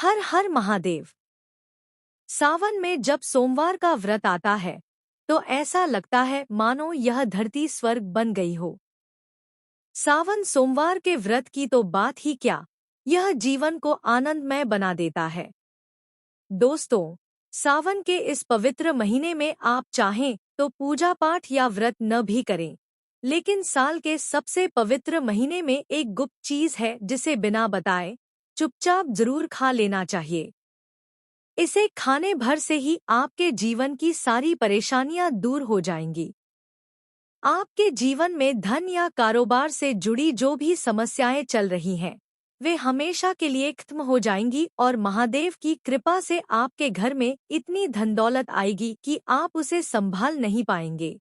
हर हर महादेव। सावन में जब सोमवार का व्रत आता है तो ऐसा लगता है मानो यह धरती स्वर्ग बन गई हो। सावन सोमवार के व्रत की तो बात ही क्या, यह जीवन को आनंदमय बना देता है। दोस्तों, सावन के इस पवित्र महीने में आप चाहें तो पूजा पाठ या व्रत न भी करें, लेकिन साल के सबसे पवित्र महीने में एक गुप्त चीज है जिसे बिना बताए चुपचाप जरूर खा लेना चाहिए। इसे खाने भर से ही आपके जीवन की सारी परेशानियां दूर हो जाएंगी। आपके जीवन में धन या कारोबार से जुड़ी जो भी समस्याएं चल रही हैं, वे हमेशा के लिए खत्म हो जाएंगी और महादेव की कृपा से आपके घर में इतनी धन दौलत आएगी कि आप उसे संभाल नहीं पाएंगे।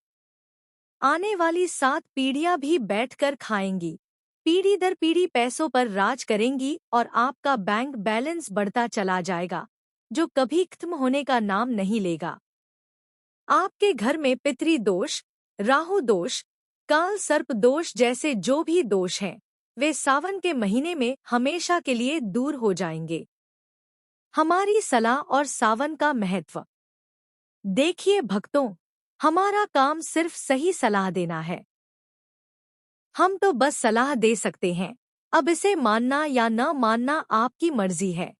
आने वाली 7 पीढ़ियां भी बैठकर खाएंगी, पीढ़ी दर पीढ़ी पैसों पर राज करेंगी और आपका बैंक बैलेंस बढ़ता चला जाएगा, जो कभी खत्म होने का नाम नहीं लेगा। आपके घर में पितृ दोष, राहु दोष, काल सर्प दोष जैसे जो भी दोष हैं, वे सावन के महीने में हमेशा के लिए दूर हो जाएंगे। हमारी सलाह और सावन का महत्व। देखिए भक्तों, हमारा काम सिर्फ सही सलाह देना है। हम तो बस सलाह दे सकते हैं, अब इसे मानना या न मानना आपकी मर्जी है।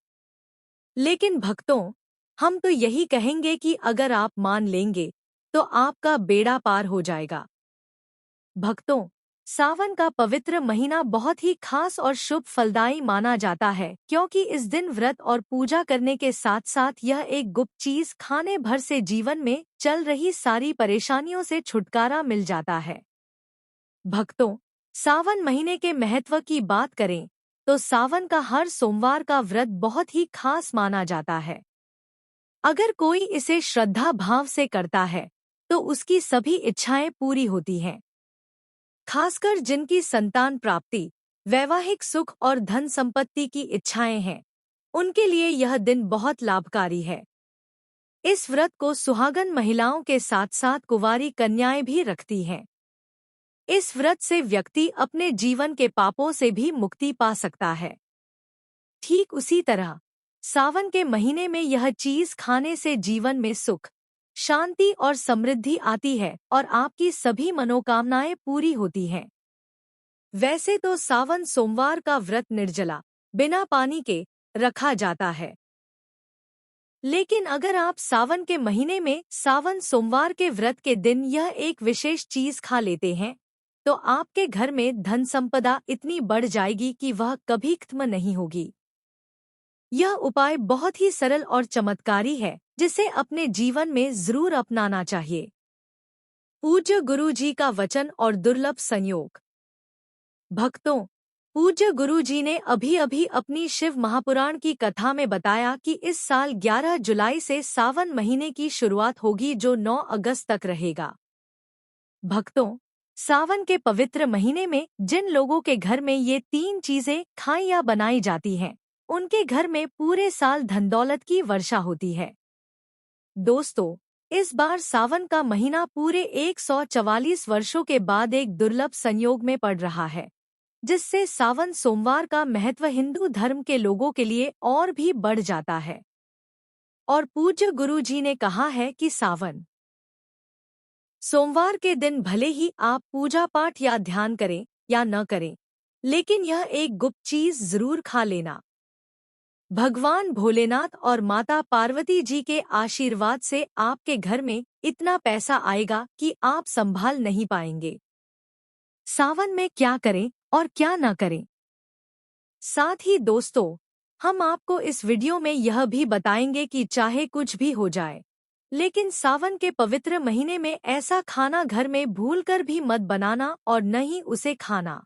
लेकिन भक्तों, हम तो यही कहेंगे कि अगर आप मान लेंगे तो आपका बेड़ा पार हो जाएगा। भक्तों, सावन का पवित्र महीना बहुत ही खास और शुभ फलदायी माना जाता है, क्योंकि इस दिन व्रत और पूजा करने के साथ साथ यह एक गुप्त चीज खाने भर से जीवन में चल रही सारी परेशानियों से छुटकारा मिल जाता है। भक्तों, सावन महीने के महत्व की बात करें तो सावन का हर सोमवार का व्रत बहुत ही खास माना जाता है। अगर कोई इसे श्रद्धा भाव से करता है तो उसकी सभी इच्छाएं पूरी होती हैं। खासकर जिनकी संतान प्राप्ति, वैवाहिक सुख और धन संपत्ति की इच्छाएं हैं, उनके लिए यह दिन बहुत लाभकारी है। इस व्रत को सुहागन महिलाओं के साथ साथ कुंवारी कन्याएं भी रखती हैं। इस व्रत से व्यक्ति अपने जीवन के पापों से भी मुक्ति पा सकता है। ठीक उसी तरह सावन के महीने में यह चीज खाने से जीवन में सुख, शांति और समृद्धि आती है और आपकी सभी मनोकामनाएं पूरी होती हैं। वैसे तो सावन सोमवार का व्रत निर्जला, बिना पानी के रखा जाता है, लेकिन अगर आप सावन के महीने में सावन सोमवार के व्रत के दिन यह एक विशेष चीज खा लेते हैं तो आपके घर में धन संपदा इतनी बढ़ जाएगी कि वह कभी खत्म नहीं होगी। यह उपाय बहुत ही सरल और चमत्कारी है, जिसे अपने जीवन में जरूर अपनाना चाहिए। पूज्य गुरु जी का वचन और दुर्लभ संयोग। भक्तों, पूज्य गुरु जी ने अभी अभी अपनी शिव महापुराण की कथा में बताया कि इस साल 11 जुलाई से सावन महीने की शुरुआत होगी, जो 9 अगस्त तक रहेगा। भक्तों, सावन के पवित्र महीने में जिन लोगों के घर में ये 3 चीजें खाई या बनाई जाती हैं, उनके घर में पूरे साल धन दौलत की वर्षा होती है। दोस्तों, इस बार सावन का महीना पूरे 144 वर्षों के बाद एक दुर्लभ संयोग में पड़ रहा है, जिससे सावन सोमवार का महत्व हिंदू धर्म के लोगों के लिए और भी बढ़ जाता है। और पूज्य गुरु जी ने कहा है कि सावन सोमवार के दिन भले ही आप पूजा पाठ या ध्यान करें या न करें, लेकिन यह एक गुप्त चीज जरूर खा लेना। भगवान भोलेनाथ और माता पार्वती जी के आशीर्वाद से आपके घर में इतना पैसा आएगा कि आप संभाल नहीं पाएंगे। सावन में क्या करें और क्या न करें। साथ ही दोस्तों, हम आपको इस वीडियो में यह भी बताएंगे कि चाहे कुछ भी हो जाए, लेकिन सावन के पवित्र महीने में ऐसा खाना घर में भूलकर भी मत बनाना और न ही उसे खाना।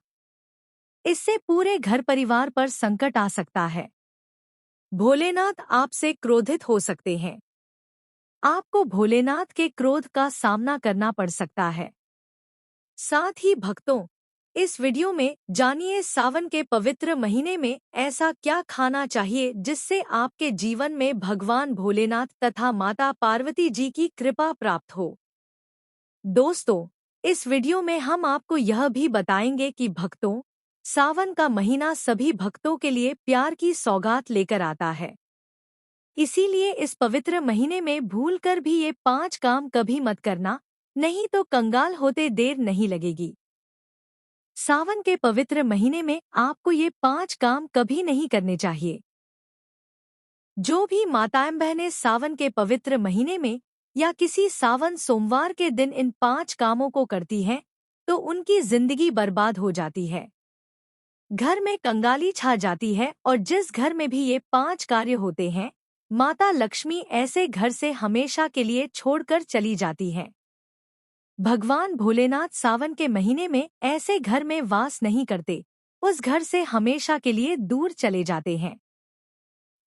इससे पूरे घर परिवार पर संकट आ सकता है। भोलेनाथ आपसे क्रोधित हो सकते हैं। आपको भोलेनाथ के क्रोध का सामना करना पड़ सकता है। साथ ही भक्तों, इस वीडियो में जानिए सावन के पवित्र महीने में ऐसा क्या खाना चाहिए जिससे आपके जीवन में भगवान भोलेनाथ तथा माता पार्वती जी की कृपा प्राप्त हो। दोस्तों, इस वीडियो में हम आपको यह भी बताएंगे कि भक्तों, सावन का महीना सभी भक्तों के लिए प्यार की सौगात लेकर आता है। इसीलिए इस पवित्र महीने में भूलकर भी ये 5 काम कभी मत करना, नहीं तो कंगाल होते देर नहीं लगेगी। सावन के पवित्र महीने में आपको ये 5 काम कभी नहीं करने चाहिए। जो भी माताएं बहनें सावन के पवित्र महीने में या किसी सावन सोमवार के दिन इन 5 कामों को करती हैं, तो उनकी जिंदगी बर्बाद हो जाती है। घर में कंगाली छा जाती है और जिस घर में भी ये 5 कार्य होते हैं, माता लक्ष्मी ऐसे घर से हमेशा के लिए छोड़कर चली जाती हैं। भगवान भोलेनाथ सावन के महीने में ऐसे घर में वास नहीं करते, उस घर से हमेशा के लिए दूर चले जाते हैं।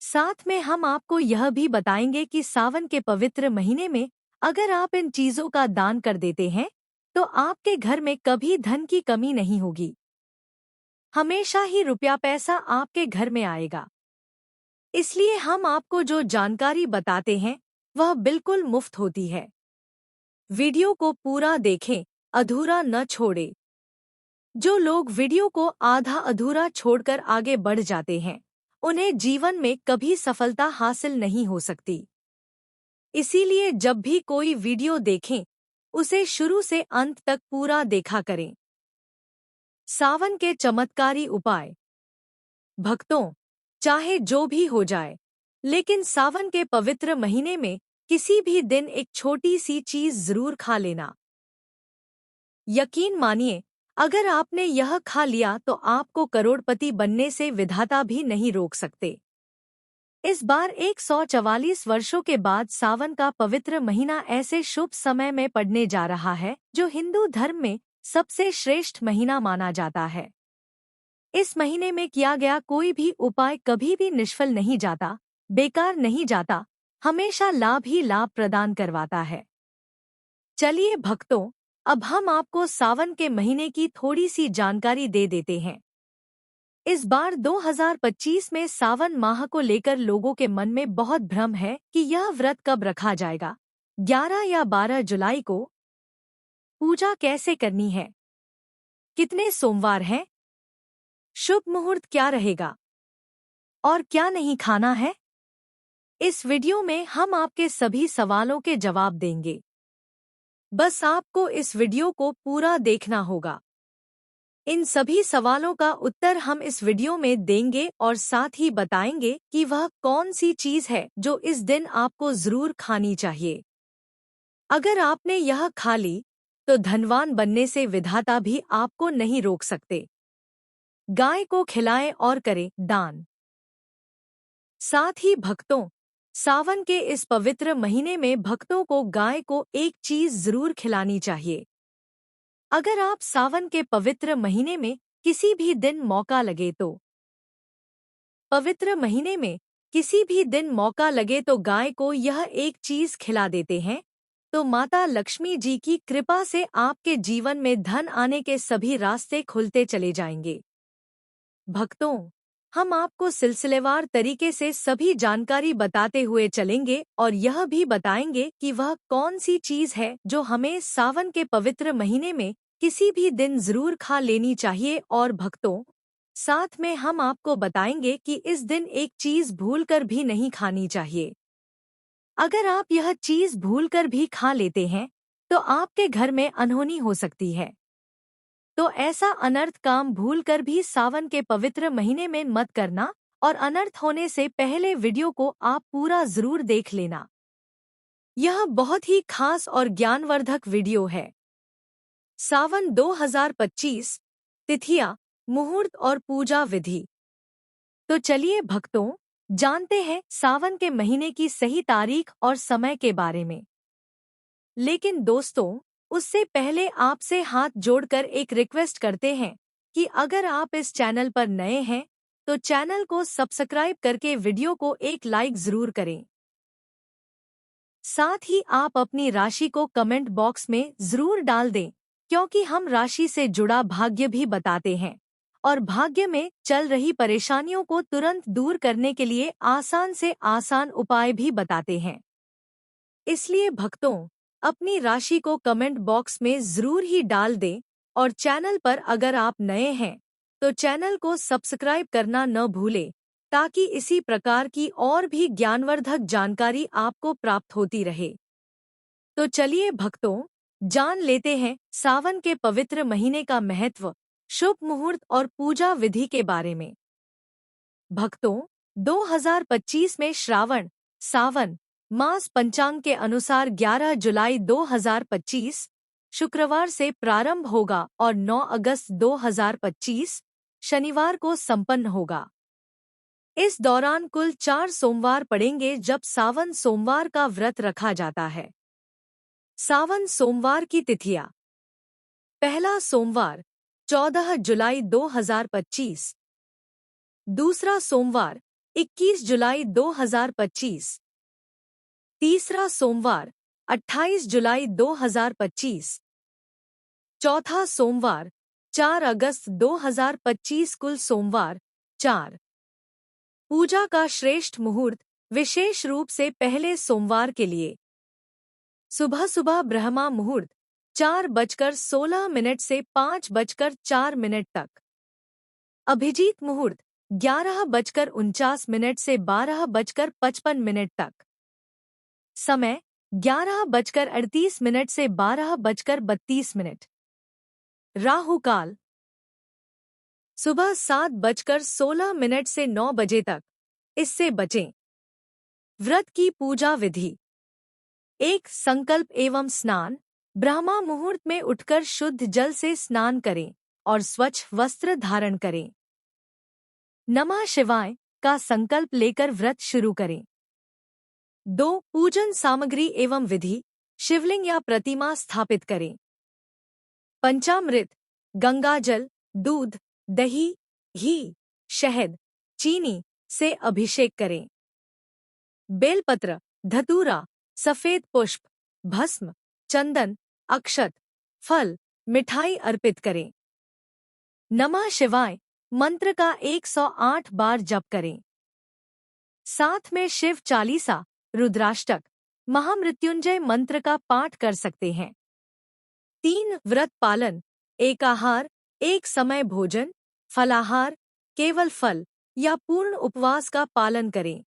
साथ में हम आपको यह भी बताएंगे कि सावन के पवित्र महीने में अगर आप इन चीजों का दान कर देते हैं, तो आपके घर में कभी धन की कमी नहीं होगी। हमेशा ही रुपया पैसा आपके घर में आएगा। इसलिए हम आपको जो जानकारी बताते हैं वह बिल्कुल मुफ्त होती है। वीडियो को पूरा देखें, अधूरा न छोड़ें। जो लोग वीडियो को आधा अधूरा छोड़कर आगे बढ़ जाते हैं, उन्हें जीवन में कभी सफलता हासिल नहीं हो सकती। इसीलिए जब भी कोई वीडियो देखें, उसे शुरू से अंत तक पूरा देखा करें। सावन के चमत्कारी उपाय। भक्तों, चाहे जो भी हो जाए, लेकिन सावन के पवित्र महीने में किसी भी दिन एक छोटी सी चीज जरूर खा लेना। यकीन मानिए, अगर आपने यह खा लिया तो आपको करोड़पति बनने से विधाता भी नहीं रोक सकते। इस बार 144 वर्षों के बाद सावन का पवित्र महीना ऐसे शुभ समय में पड़ने जा रहा है जो हिंदू धर्म में सबसे श्रेष्ठ महीना माना जाता है। इस महीने में किया गया कोई भी उपाय कभी भी निष्फल नहीं जाता, बेकार नहीं जाता, हमेशा लाभ ही लाभ प्रदान करवाता है। चलिए भक्तों, अब हम आपको सावन के महीने की थोड़ी सी जानकारी दे देते हैं। इस बार 2025 में सावन माह को लेकर लोगों के मन में बहुत भ्रम है कि यह व्रत कब रखा जाएगा, 11 या 12 जुलाई को। पूजा कैसे करनी है, कितने सोमवार हैं, शुभ मुहूर्त क्या रहेगा और क्या नहीं खाना है, इस वीडियो में हम आपके सभी सवालों के जवाब देंगे। बस आपको इस वीडियो को पूरा देखना होगा। इन सभी सवालों का उत्तर हम इस वीडियो में देंगे और साथ ही बताएंगे कि वह कौन सी चीज है जो इस दिन आपको जरूर खानी चाहिए। अगर आपने यह खा ली तो धनवान बनने से विधाता भी आपको नहीं रोक सकते। गाय को खिलाएं और करें दान। साथ ही भक्तों, सावन के इस पवित्र महीने में भक्तों को गाय को एक चीज जरूर खिलानी चाहिए। अगर आप सावन के पवित्र महीने में किसी भी दिन मौका लगे तो गाय को यह एक चीज खिला देते हैं, तो माता लक्ष्मी जी की कृपा से आपके जीवन में धन आने के सभी रास्ते खुलते चले जाएंगे। भक्तों, हम आपको सिलसिलेवार तरीके से सभी जानकारी बताते हुए चलेंगे और यह भी बताएंगे कि वह कौन सी चीज है जो हमें सावन के पवित्र महीने में किसी भी दिन जरूर खा लेनी चाहिए। और भक्तों, साथ में हम आपको बताएंगे कि इस दिन एक चीज भूलकर भी नहीं खानी चाहिए। अगर आप यह चीज भूलकर भी खा लेते हैं तो आपके घर में अनहोनी हो सकती है। तो ऐसा अनर्थ काम भूलकर भी सावन के पवित्र महीने में मत करना और अनर्थ होने से पहले वीडियो को आप पूरा जरूर देख लेना। यह बहुत ही खास और ज्ञानवर्धक वीडियो है। सावन 2025, तिथियां, मुहूर्त और पूजा विधि। तो चलिए भक्तों, जानते हैं सावन के महीने की सही तारीख और समय के बारे में। लेकिन दोस्तों, उससे पहले आपसे हाथ जोड़कर एक रिक्वेस्ट करते हैं कि अगर आप इस चैनल पर नए हैं तो चैनल को सब्सक्राइब करके वीडियो को एक लाइक जरूर करें। साथ ही आप अपनी राशि को कमेंट बॉक्स में जरूर डाल दें, क्योंकि हम राशि से जुड़ा भाग्य भी बताते हैं और भाग्य में चल रही परेशानियों को तुरंत दूर करने के लिए आसान से आसान उपाय भी बताते हैं। इसलिए भक्तों, अपनी राशि को कमेंट बॉक्स में जरूर ही डाल दें और चैनल पर अगर आप नए हैं तो चैनल को सब्सक्राइब करना न भूलें ताकि इसी प्रकार की और भी ज्ञानवर्धक जानकारी आपको प्राप्त होती रहे। तो चलिए भक्तों, जान लेते हैं सावन के पवित्र महीने का महत्व, शुभ मुहूर्त और पूजा विधि के बारे में। भक्तों, 2025 में श्रावण सावन मास पंचांग के अनुसार 11 जुलाई 2025 शुक्रवार से प्रारंभ होगा और 9 अगस्त 2025 शनिवार को संपन्न होगा। इस दौरान कुल 4 सोमवार पड़ेंगे जब सावन सोमवार का व्रत रखा जाता है। सावन सोमवार की तिथियां: पहला सोमवार 14 जुलाई 2025, दूसरा सोमवार 21 जुलाई 2025, तीसरा सोमवार 28 जुलाई 2025, चौथा सोमवार 4 अगस्त 2025। कुल सोमवार 4। पूजा का श्रेष्ठ मुहूर्त विशेष रूप से पहले सोमवार के लिए सुबह सुबह ब्रह्मा मुहूर्त 4:16 से 5:04 तक, अभिजीत मुहूर्त 11:49 से 12:55 तक, समय 11:38 से 12:32, राहु काल सुबह 7:16 से 9 बजे तक, इससे बचें। व्रत की पूजा विधि: 1. संकल्प एवं स्नान। ब्रह्मा मुहूर्त में उठकर शुद्ध जल से स्नान करें और स्वच्छ वस्त्र धारण करें। नमः शिवाय का संकल्प लेकर व्रत शुरू करें। 2. पूजन सामग्री एवं विधि: शिवलिंग या प्रतिमा स्थापित करें। पंचामृत, गंगाजल, दूध, दही, घी, शहद, चीनी से अभिषेक करें। बेलपत्र, धतूरा, सफेद पुष्प, भस्म, चंदन, अक्षत, फल, मिठाई अर्पित करें। नमः शिवाय मंत्र का 108 बार जप करें। साथ में शिव चालीसा, रुद्राष्टक, महामृत्युंजय मंत्र का पाठ कर सकते हैं। 3. व्रत पालन: एकाहार, एक समय भोजन, फलाहार, केवल फल या पूर्ण उपवास का पालन करें।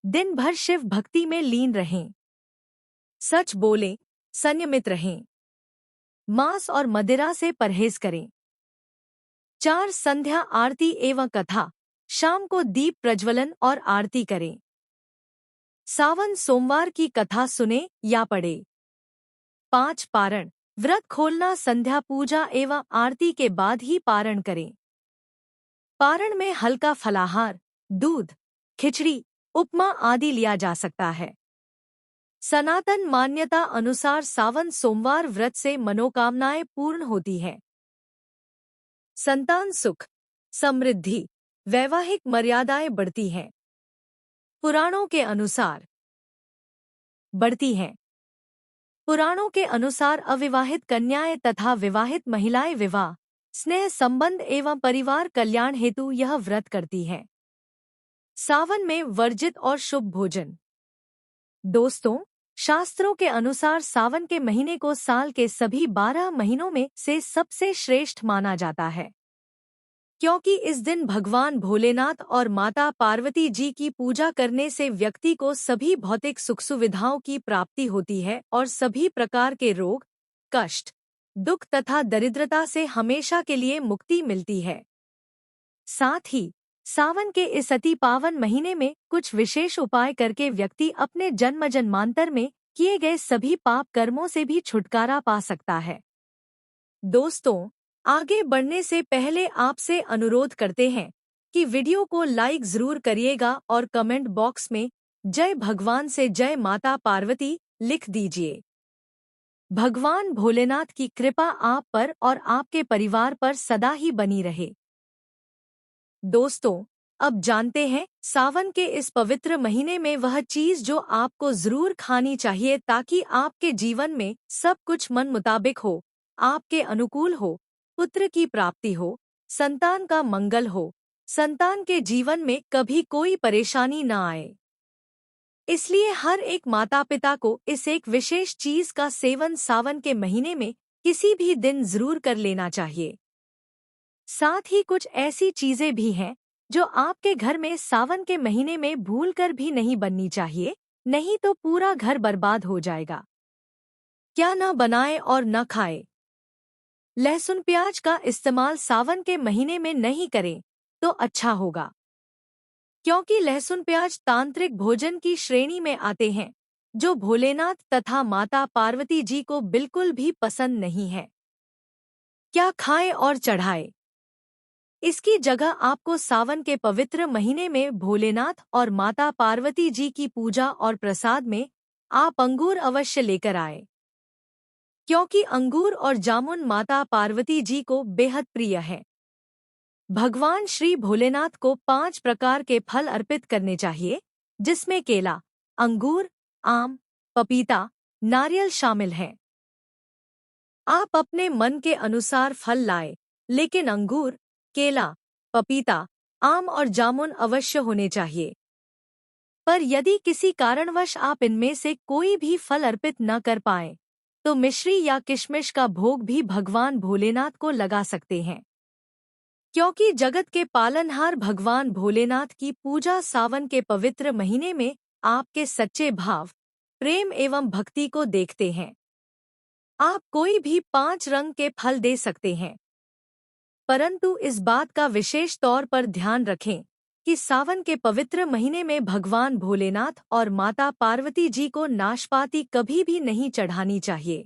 दिन भर शिव भक्ति में लीन रहें। सच बोलें, संयमित रहें। मांस और मदिरा से परहेज करें। 4. संध्या आरती एवं कथा: शाम को दीप प्रज्वलन और आरती करें। सावन सोमवार की कथा सुने या पढ़े। 5. पारण: व्रत खोलना संध्या पूजा एवं आरती के बाद ही पारण करें। पारण में हल्का फलाहार, दूध, खिचड़ी, उपमा आदि लिया जा सकता है। सनातन मान्यता अनुसार सावन सोमवार व्रत से मनोकामनाएं पूर्ण होती है। संतान सुख, समृद्धि, वैवाहिक मर्यादाएं बढ़ती हैं। पुराणों के अनुसार बढ़ती हैं। पुराणों के अनुसार अविवाहित कन्याएं तथा विवाहित महिलाएं विवाह, स्नेह संबंध एवं परिवार कल्याण हेतु यह व्रत करती हैं। सावन में वर्जित और शुभ भोजन: दोस्तों, शास्त्रों के अनुसार सावन के महीने को साल के सभी 12 महीनों में से सबसे श्रेष्ठ माना जाता है, क्योंकि इस दिन भगवान भोलेनाथ और माता पार्वती जी की पूजा करने से व्यक्ति को सभी भौतिक सुख सुविधाओं की प्राप्ति होती है और सभी प्रकार के रोग, कष्ट, दुख तथा दरिद्रता से हमेशा के लिए मुक्ति मिलती है। साथ ही सावन के इस अति पावन महीने में कुछ विशेष उपाय करके व्यक्ति अपने जन्म जन्मांतर में किए गए सभी पाप कर्मों से भी छुटकारा पा सकता है। दोस्तों, आगे बढ़ने से पहले आपसे अनुरोध करते हैं कि वीडियो को लाइक जरूर करिएगा और कमेंट बॉक्स में जय भगवान से जय माता पार्वती लिख दीजिए। भगवान भोलेनाथ की कृपा आप पर और आपके परिवार पर सदा ही बनी रहे। दोस्तों, अब जानते हैं सावन के इस पवित्र महीने में वह चीज जो आपको जरूर खानी चाहिए ताकि आपके जीवन में सब कुछ मन मुताबिक हो, आपके अनुकूल हो, पुत्र की प्राप्ति हो, संतान का मंगल हो, संतान के जीवन में कभी कोई परेशानी न आए। इसलिए हर एक माता पिता को इस एक विशेष चीज का सेवन सावन के महीने में किसी भी दिन जरूर कर लेना चाहिए। साथ ही कुछ ऐसी चीजें भी हैं जो आपके घर में सावन के महीने में भूलकर भी नहीं बननी चाहिए, नहीं तो पूरा घर बर्बाद हो जाएगा। क्या न बनाए और न खाए। लहसुन प्याज का इस्तेमाल सावन के महीने में नहीं करें तो अच्छा होगा, क्योंकि लहसुन प्याज तांत्रिक भोजन की श्रेणी में आते हैं, जो भोलेनाथ तथा माता पार्वती जी को बिल्कुल भी पसंद नहीं है। क्या खाएं और चढ़ाए। इसकी जगह आपको सावन के पवित्र महीने में भोलेनाथ और माता पार्वती जी की पूजा और प्रसाद में आप अंगूर अवश्य लेकर आए, क्योंकि अंगूर और जामुन माता पार्वती जी को बेहद प्रिय है। भगवान श्री भोलेनाथ को 5 प्रकार के फल अर्पित करने चाहिए, जिसमें केला, अंगूर, आम, पपीता, नारियल शामिल हैं। आप अपने मन के अनुसार फल लाए, लेकिन अंगूर, केला, पपीता, आम और जामुन अवश्य होने चाहिए। पर यदि किसी कारणवश आप इनमें से कोई भी फल अर्पित न कर पाएं, तो मिश्री या किशमिश का भोग भी भगवान भोलेनाथ को लगा सकते हैं, क्योंकि जगत के पालनहार भगवान भोलेनाथ की पूजा सावन के पवित्र महीने में आपके सच्चे भाव, प्रेम एवं भक्ति को देखते हैं। आप कोई भी 5 रंग के फल दे सकते हैं, परंतु इस बात का विशेष तौर पर ध्यान रखें कि सावन के पवित्र महीने में भगवान भोलेनाथ और माता पार्वती जी को नाशपाती कभी भी नहीं चढ़ानी चाहिए।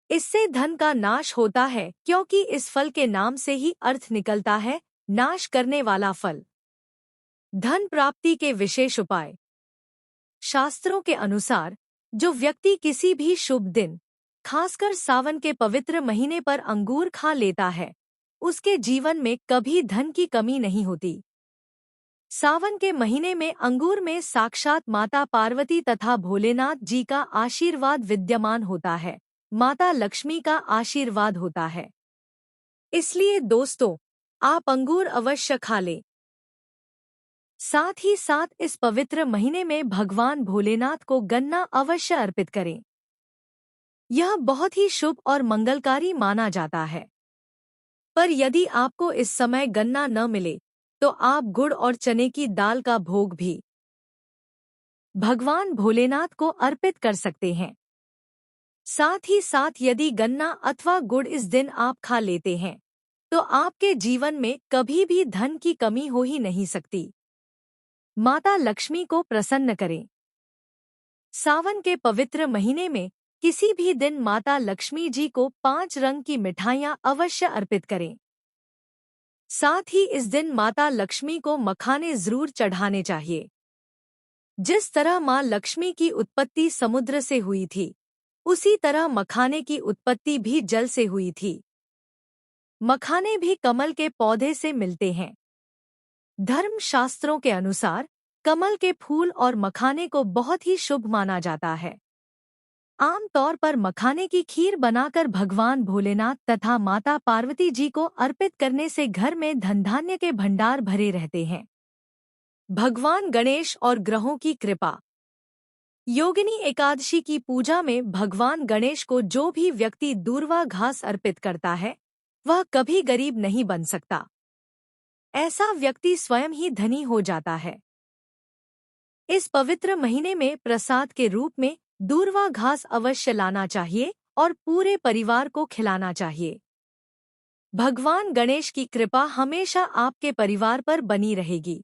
इससे धन का नाश होता है, क्योंकि इस फल के नाम से ही अर्थ निकलता है, नाश करने वाला फल। धन प्राप्ति के विशेष उपाय। शास्त्रों के अनुसार जो व्यक्ति किसी भी शुभ दिन, खासकर सावन के पवित्र महीने पर अंगूर खा लेता है, उसके जीवन में कभी धन की कमी नहीं होती। सावन के महीने में अंगूर में साक्षात माता पार्वती तथा भोलेनाथ जी का आशीर्वाद विद्यमान होता है, माता लक्ष्मी का आशीर्वाद होता है। इसलिए दोस्तों, आप अंगूर अवश्य खा लें। साथ ही साथ इस पवित्र महीने में भगवान भोलेनाथ को गन्ना अवश्य अर्पित करें। यह बहुत ही शुभ और मंगलकारी माना जाता है। पर यदि आपको इस समय गन्ना न मिले, तो आप गुड़ और चने की दाल का भोग भी भगवान भोलेनाथ को अर्पित कर सकते हैं। साथ ही साथ यदि गन्ना अथवा गुड़ इस दिन आप खा लेते हैं, तो आपके जीवन में कभी भी धन की कमी हो ही नहीं सकती। माता लक्ष्मी को प्रसन्न करें। सावन के पवित्र महीने में किसी भी दिन माता लक्ष्मी जी को 5 रंग की मिठाइयाँ अवश्य अर्पित करें। साथ ही इस दिन माता लक्ष्मी को मखाने जरूर चढ़ाने चाहिए। जिस तरह माँ लक्ष्मी की उत्पत्ति समुद्र से हुई थी, उसी तरह मखाने की उत्पत्ति भी जल से हुई थी। मखाने भी कमल के पौधे से मिलते हैं। धर्म शास्त्रों के अनुसार कमल के फूल और मखाने को बहुत ही शुभ माना जाता है। आम तौर पर मखाने की खीर बनाकर भगवान भोलेनाथ तथा माता पार्वती जी को अर्पित करने से घर में धन धान्य के भंडार भरे रहते हैं। भगवान गणेश और ग्रहों की कृपा। योगिनी एकादशी की पूजा में भगवान गणेश को जो भी व्यक्ति दूर्वा घास अर्पित करता है, वह कभी गरीब नहीं बन सकता। ऐसा व्यक्ति स्वयं ही धनी हो जाता है। इस पवित्र महीने में प्रसाद के रूप में दूर्वा घास अवश्य लाना चाहिए और पूरे परिवार को खिलाना चाहिए। भगवान गणेश की कृपा हमेशा आपके परिवार पर बनी रहेगी।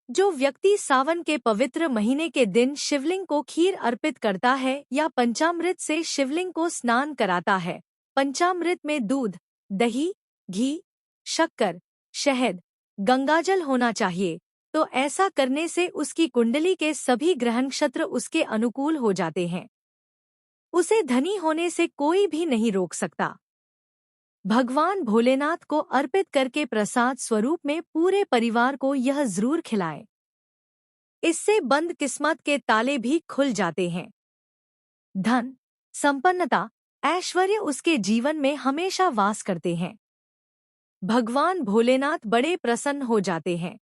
जो व्यक्ति सावन के पवित्र महीने के दिन शिवलिंग को खीर अर्पित करता है या पंचामृत से शिवलिंग को स्नान कराता है, पंचामृत में दूध, दही, घी, शक्कर, शहद, गंगाजल होना चाहिए, तो ऐसा करने से उसकी कुंडली के सभी ग्रह नक्षत्र उसके अनुकूल हो जाते हैं। उसे धनी होने से कोई भी नहीं रोक सकता। भगवान भोलेनाथ को अर्पित करके प्रसाद स्वरूप में पूरे परिवार को यह जरूर खिलाएं। इससे बंद किस्मत के ताले भी खुल जाते हैं। धन, संपन्नता, ऐश्वर्य उसके जीवन में हमेशा वास करते हैं। भगवान भोलेनाथ बड़े प्रसन्न हो जाते हैं।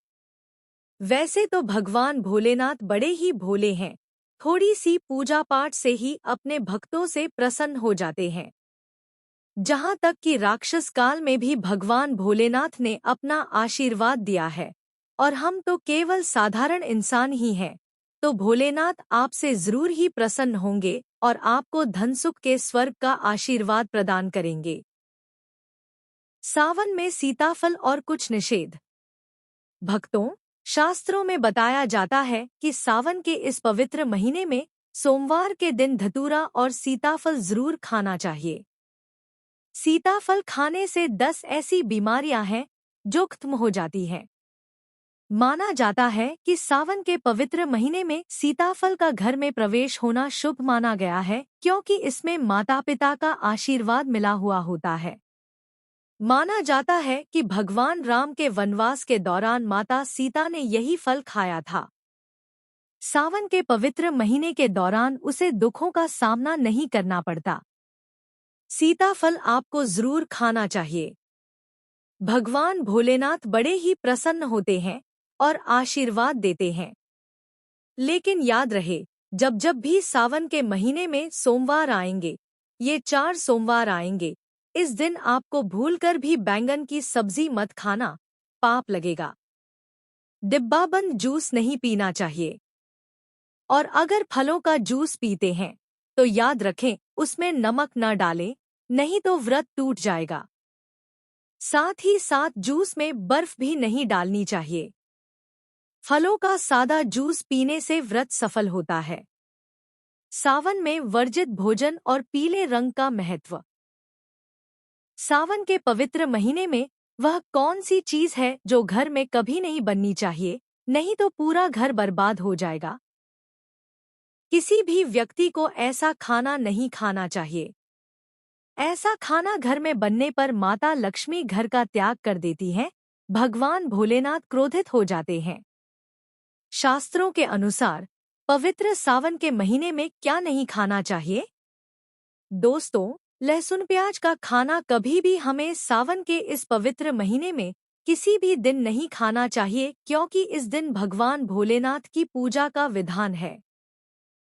वैसे तो भगवान भोलेनाथ बड़े ही भोले हैं, थोड़ी सी पूजा पाठ से ही अपने भक्तों से प्रसन्न हो जाते हैं। जहाँ तक कि राक्षस काल में भी भगवान भोलेनाथ ने अपना आशीर्वाद दिया है और हम तो केवल साधारण इंसान ही हैं, तो भोलेनाथ आपसे जरूर ही प्रसन्न होंगे और आपको धन सुख के स्वर्ग का आशीर्वाद प्रदान करेंगे। सावन में सीताफल और कुछ निषेध। भक्तों, शास्त्रों में बताया जाता है कि सावन के इस पवित्र महीने में सोमवार के दिन धतूरा और सीताफल जरूर खाना चाहिए। सीताफल खाने से 10 ऐसी बीमारियां हैं जो खत्म हो जाती हैं। माना जाता है कि सावन के पवित्र महीने में सीताफल का घर में प्रवेश होना शुभ माना गया है, क्योंकि इसमें माता पिता का आशीर्वाद मिला हुआ होता है। माना जाता है कि भगवान राम के वनवास के दौरान माता सीता ने यही फल खाया था। सावन के पवित्र महीने के दौरान उसे दुखों का सामना नहीं करना पड़ता। सीताफल आपको जरूर खाना चाहिए। भगवान भोलेनाथ बड़े ही प्रसन्न होते हैं और आशीर्वाद देते हैं। लेकिन याद रहे, जब जब भी सावन के महीने में सोमवार आएंगे, ये 4 सोमवार आएंगे, इस दिन आपको भूलकर भी बैंगन की सब्जी मत खाना, पाप लगेगा। डिब्बाबंद जूस नहीं पीना चाहिए। और अगर फलों का जूस पीते हैं तो याद रखें उसमें नमक न डालें, नहीं तो व्रत टूट जाएगा। साथ ही साथ जूस में बर्फ भी नहीं डालनी चाहिए। फलों का सादा जूस पीने से व्रत सफल होता है। सावन में वर्जित भोजन और पीले रंग का महत्व। सावन के पवित्र महीने में वह कौन सी चीज है जो घर में कभी नहीं बननी चाहिए, नहीं तो पूरा घर बर्बाद हो जाएगा। किसी भी व्यक्ति को ऐसा खाना नहीं खाना चाहिए। ऐसा खाना घर में बनने पर माता लक्ष्मी घर का त्याग कर देती हैं, भगवान भोलेनाथ क्रोधित हो जाते हैं। शास्त्रों के अनुसार पवित्र सावन के महीने में क्या नहीं खाना चाहिए? दोस्तों, लहसुन प्याज का खाना कभी भी हमें सावन के इस पवित्र महीने में किसी भी दिन नहीं खाना चाहिए, क्योंकि इस दिन भगवान भोलेनाथ की पूजा का विधान है।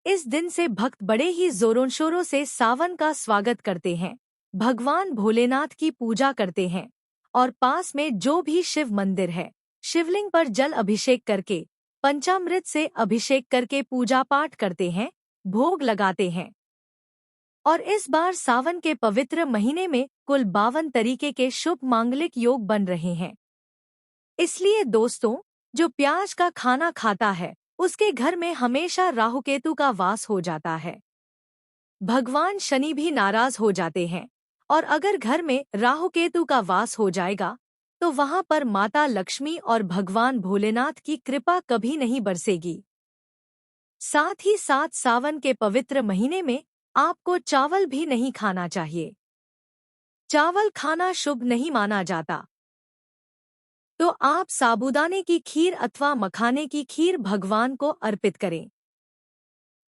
इस दिन से भक्त बड़े ही जोरों शोरों से सावन का स्वागत करते हैं, भगवान भोलेनाथ की पूजा करते हैं और पास में जो भी शिव मंदिर है, शिवलिंग पर जल अभिषेक करके, पंचामृत से अभिषेक करके पूजा पाठ करते हैं, भोग लगाते हैं। और इस बार सावन के पवित्र महीने में कुल 52 तरीके के शुभ मांगलिक योग बन रहे हैं। इसलिए दोस्तों, जो प्याज का खाना खाता है उसके घर में हमेशा राहुकेतु का वास हो जाता है। भगवान शनि भी नाराज हो जाते हैं और अगर घर में राहुकेतु का वास हो जाएगा तो वहां पर माता लक्ष्मी और भगवान भोलेनाथ की कृपा कभी नहीं बरसेगी। साथ ही साथ सावन के पवित्र महीने में आपको चावल भी नहीं खाना चाहिए। चावल खाना शुभ नहीं माना जाता। तो आप साबूदाने की खीर अथवा मखाने की खीर भगवान को अर्पित करें।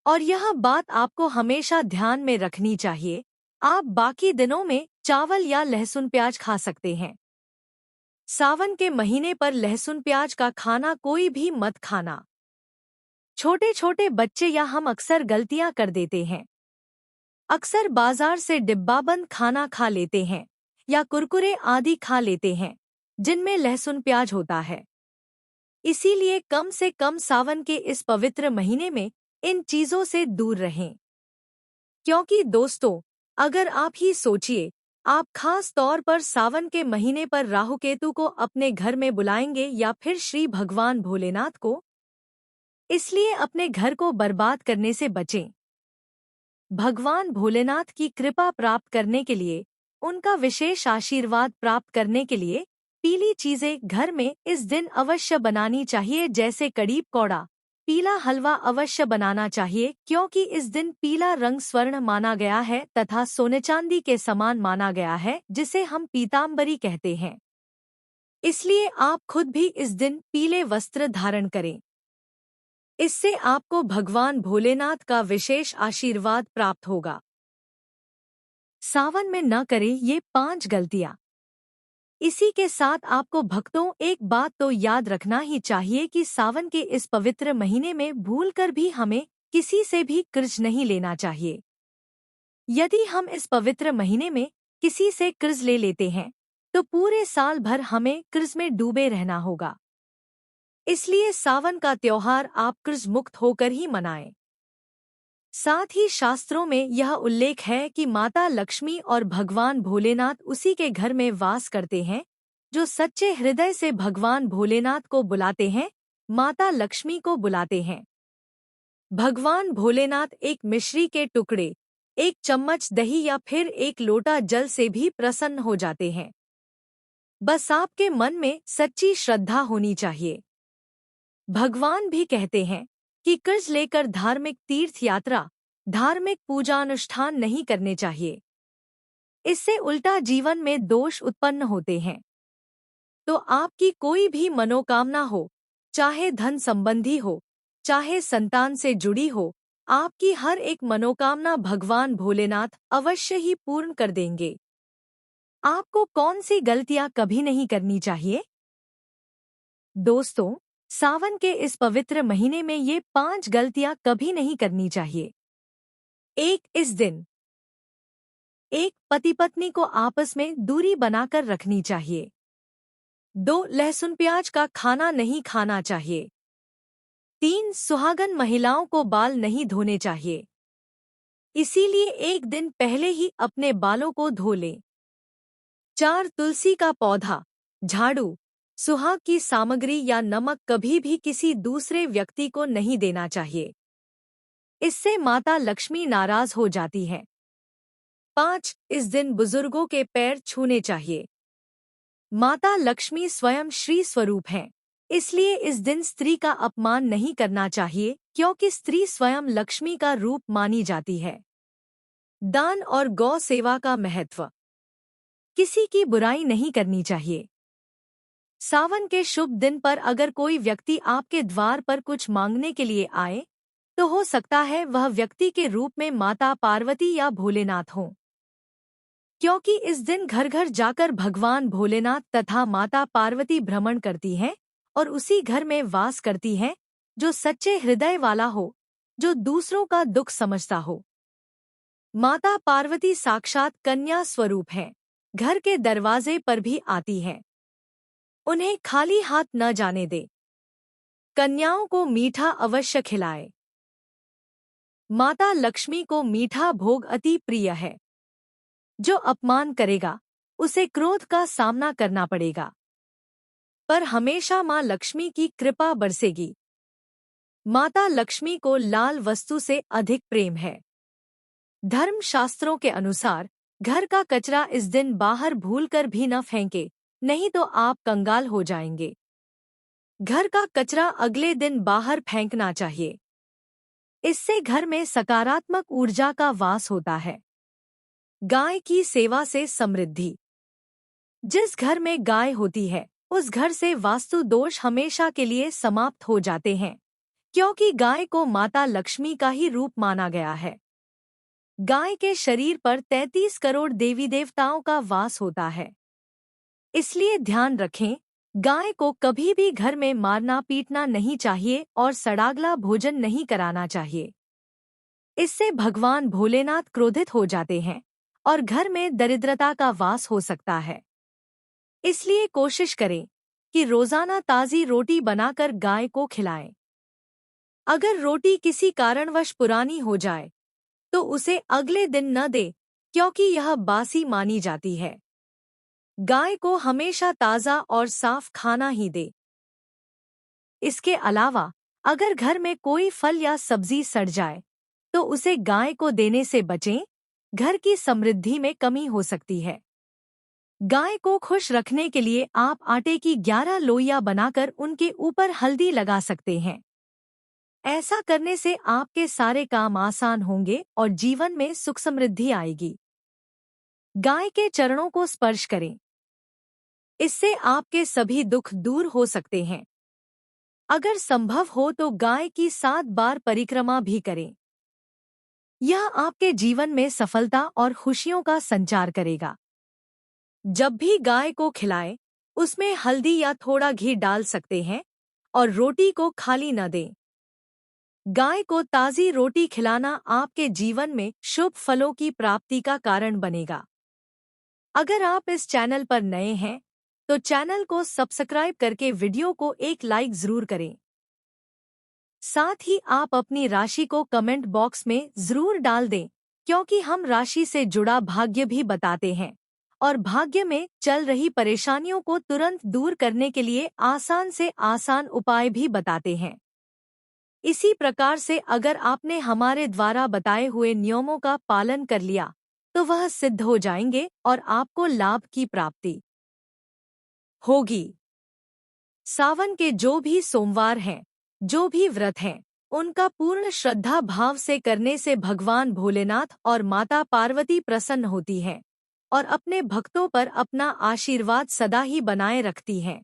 और यह बात आपको हमेशा ध्यान में रखनी चाहिए, आप बाकी दिनों में चावल या लहसुन प्याज खा सकते हैं। सावन के महीने पर लहसुन प्याज का खाना कोई भी मत खाना। छोटे छोटे बच्चे या हम अक्सर गलतियां कर देते हैं। अक्सर बाजार से डिब्बाबंद खाना खा लेते हैं या कुरकुरे आदि खा लेते हैं जिनमें लहसुन प्याज होता है। इसीलिए कम से कम सावन के इस पवित्र महीने में इन चीजों से दूर रहें। क्योंकि दोस्तों, अगर आप ही सोचिए, आप खास तौर पर सावन के महीने पर राहुकेतु को अपने घर में बुलाएंगे या फिर श्री भगवान भोलेनाथ को। इसलिए अपने घर को बर्बाद करने से बचें। भगवान भोलेनाथ की कृपा प्राप्त करने के लिए, उनका विशेष आशीर्वाद प्राप्त करने के लिए पीली चीजें घर में इस दिन अवश्य बनानी चाहिए, जैसे कड़ी पकौड़ा, पीला हलवा अवश्य बनाना चाहिए, क्योंकि इस दिन पीला रंग स्वर्ण माना गया है तथा सोने चांदी के समान माना गया है, जिसे हम पीताम्बरी कहते हैं। इसलिए आप खुद भी इस दिन पीले वस्त्र धारण करें। इससे आपको भगवान भोलेनाथ का विशेष आशीर्वाद प्राप्त होगा। सावन में न करें ये 5 गलतियां। इसी के साथ आपको भक्तों एक बात तो याद रखना ही चाहिए कि सावन के इस पवित्र महीने में भूलकर भी हमें किसी से भी कर्ज नहीं लेना चाहिए। यदि हम इस पवित्र महीने में किसी से कर्ज ले लेते हैं तो पूरे साल भर हमें कर्ज में डूबे रहना होगा। इसलिए सावन का त्योहार आप कर्ज मुक्त होकर ही मनाएं। साथ ही शास्त्रों में यह उल्लेख है कि माता लक्ष्मी और भगवान भोलेनाथ उसी के घर में वास करते हैं जो सच्चे हृदय से भगवान भोलेनाथ को बुलाते हैं, माता लक्ष्मी को बुलाते हैं। भगवान भोलेनाथ एक मिश्री के टुकड़े, एक चम्मच दही या फिर एक लोटा जल से भी प्रसन्न हो जाते हैं। बस आपके मन में सच्ची श्रद्धा होनी चाहिए। भगवान भी कहते हैं कि कर्ज लेकर धार्मिक तीर्थ यात्रा, धार्मिक पूजा अनुष्ठान नहीं करने चाहिए। इससे उल्टा जीवन में दोष उत्पन्न होते हैं। तो आपकी कोई भी मनोकामना हो, चाहे धन संबंधी हो, चाहे संतान से जुड़ी हो, आपकी हर एक मनोकामना भगवान भोलेनाथ अवश्य ही पूर्ण कर देंगे। आपको कौन सी गलतियां कभी नहीं करनी चाहिए? दोस्तों, सावन के इस पवित्र महीने में ये 5 गलतियां कभी नहीं करनी चाहिए। 1, इस दिन 1, पति पत्नी को आपस में दूरी बनाकर रखनी चाहिए। 2, लहसुन प्याज का खाना नहीं खाना चाहिए। 3, सुहागन महिलाओं को बाल नहीं धोने चाहिए। इसीलिए एक दिन पहले ही अपने बालों को धो लें। 4, तुलसी का पौधा, झाड़ू, सुहाग की सामग्री या नमक कभी भी किसी दूसरे व्यक्ति को नहीं देना चाहिए। इससे माता लक्ष्मी नाराज हो जाती है। 5, इस दिन बुजुर्गों के पैर छूने चाहिए। माता लक्ष्मी स्वयं श्री स्वरूप हैं, इसलिए इस दिन स्त्री का अपमान नहीं करना चाहिए क्योंकि स्त्री स्वयं लक्ष्मी का रूप मानी जाती है। दान और गौ सेवा का महत्व। किसी की बुराई नहीं करनी चाहिए। सावन के शुभ दिन पर अगर कोई व्यक्ति आपके द्वार पर कुछ मांगने के लिए आए, तो हो सकता है वह व्यक्ति के रूप में माता पार्वती या भोलेनाथ हों। क्योंकि इस दिन घर घर जाकर भगवान भोलेनाथ तथा माता पार्वती भ्रमण करती हैं और उसी घर में वास करती हैं जो सच्चे हृदय वाला हो, जो दूसरों का दुख समझता हो। माता पार्वती साक्षात कन्या स्वरूप हैं, घर के दरवाजे पर भी आती हैं। उन्हें खाली हाथ न जाने दे। कन्याओं को मीठा अवश्य खिलाए। माता लक्ष्मी को मीठा भोग अति प्रिय है। जो अपमान करेगा उसे क्रोध का सामना करना पड़ेगा, पर हमेशा मां लक्ष्मी की कृपा बरसेगी। माता लक्ष्मी को लाल वस्तु से अधिक प्रेम है। धर्म शास्त्रों के अनुसार घर का कचरा इस दिन बाहर भूलकर भी न फेंके, नहीं तो आप कंगाल हो जाएंगे। घर का कचरा अगले दिन बाहर फेंकना चाहिए। इससे घर में सकारात्मक ऊर्जा का वास होता है। गाय की सेवा से समृद्धि। जिस घर में गाय होती है उस घर से वास्तु दोष हमेशा के लिए समाप्त हो जाते हैं, क्योंकि गाय को माता लक्ष्मी का ही रूप माना गया है। गाय के शरीर पर 33 करोड़ देवी देवताओं का वास होता है। इसलिए ध्यान रखें, गाय को कभी भी घर में मारना पीटना नहीं चाहिए और सड़ागला भोजन नहीं कराना चाहिए। इससे भगवान भोलेनाथ क्रोधित हो जाते हैं और घर में दरिद्रता का वास हो सकता है। इसलिए कोशिश करें कि रोजाना ताज़ी रोटी बनाकर गाय को खिलाएं। अगर रोटी किसी कारणवश पुरानी हो जाए तो उसे अगले दिन न दे, क्योंकि यह बासी मानी जाती है। गाय को हमेशा ताज़ा और साफ खाना ही दे। इसके अलावा अगर घर में कोई फल या सब्जी सड़ जाए तो उसे गाय को देने से बचें, घर की समृद्धि में कमी हो सकती है। गाय को खुश रखने के लिए आप आटे की 11 लोइयां बनाकर उनके ऊपर हल्दी लगा सकते हैं। ऐसा करने से आपके सारे काम आसान होंगे और जीवन में सुख समृद्धि आएगी। गाय के चरणों को स्पर्श करें। इससे आपके सभी दुख दूर हो सकते हैं। अगर संभव हो तो गाय की 7 बार परिक्रमा भी करें। यह आपके जीवन में सफलता और खुशियों का संचार करेगा। जब भी गाय को खिलाएं, उसमें हल्दी या थोड़ा घी डाल सकते हैं और रोटी को खाली न दें। गाय को ताज़ी रोटी खिलाना आपके जीवन में शुभ फलों की प्राप्ति का कारण बनेगा। अगर आप इस चैनल पर नए हैं तो चैनल को सब्सक्राइब करके वीडियो को एक लाइक जरूर करें। साथ ही आप अपनी राशि को कमेंट बॉक्स में जरूर डाल दें, क्योंकि हम राशि से जुड़ा भाग्य भी बताते हैं और भाग्य में चल रही परेशानियों को तुरंत दूर करने के लिए आसान से आसान उपाय भी बताते हैं। इसी प्रकार से अगर आपने हमारे द्वारा बताए हुए नियमों का पालन कर लिया तो वह सिद्ध हो जाएंगे और आपको लाभ की प्राप्ति होगी। सावन के जो भी सोमवार हैं, जो भी व्रत हैं, उनका पूर्ण श्रद्धा भाव से करने से भगवान भोलेनाथ और माता पार्वती प्रसन्न होती हैं और अपने भक्तों पर अपना आशीर्वाद सदा ही बनाए रखती हैं।